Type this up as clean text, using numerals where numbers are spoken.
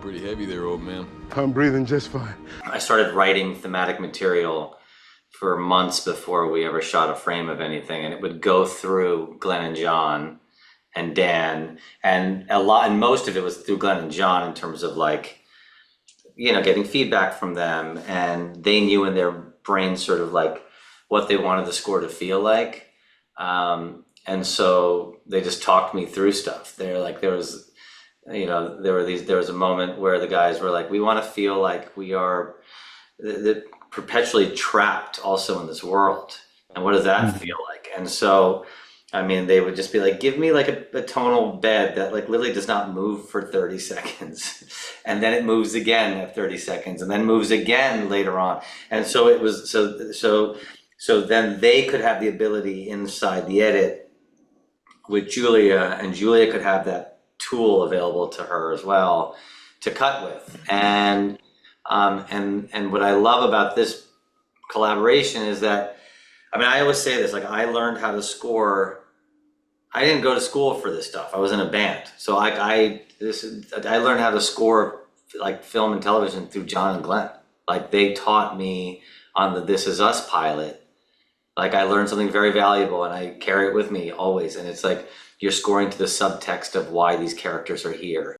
pretty heavy there, old man. I'm breathing just fine. I started writing thematic material for months before we ever shot a frame of anything, and it would go through Glenn and John and Dan, and most of it was through Glenn and John in terms of like, you know, getting feedback from them, and they knew in their brains sort of like what they wanted the score to feel like. And so they just talked me through stuff. They're like, there was a moment where the guys were like, we want to feel like we are perpetually trapped also in this world. And what does that feel like? And so, I mean, they would just be like, give me like a tonal bed that like literally does not move for 30 seconds. And then it moves again at 30 seconds and then moves again later on. And so it was, so then they could have the ability inside the edit with Julia, and Julia could have that tool available to her as well to cut with. And what I love about this collaboration is that, I mean, I always say this, like I learned how to score. I didn't go to school for this stuff. I was in a band. So I learned how to score like film and television through John and Glenn. Like they taught me on the This Is Us pilot. Like I learned something very valuable and I carry it with me always. And it's like, you're scoring to the subtext of why these characters are here.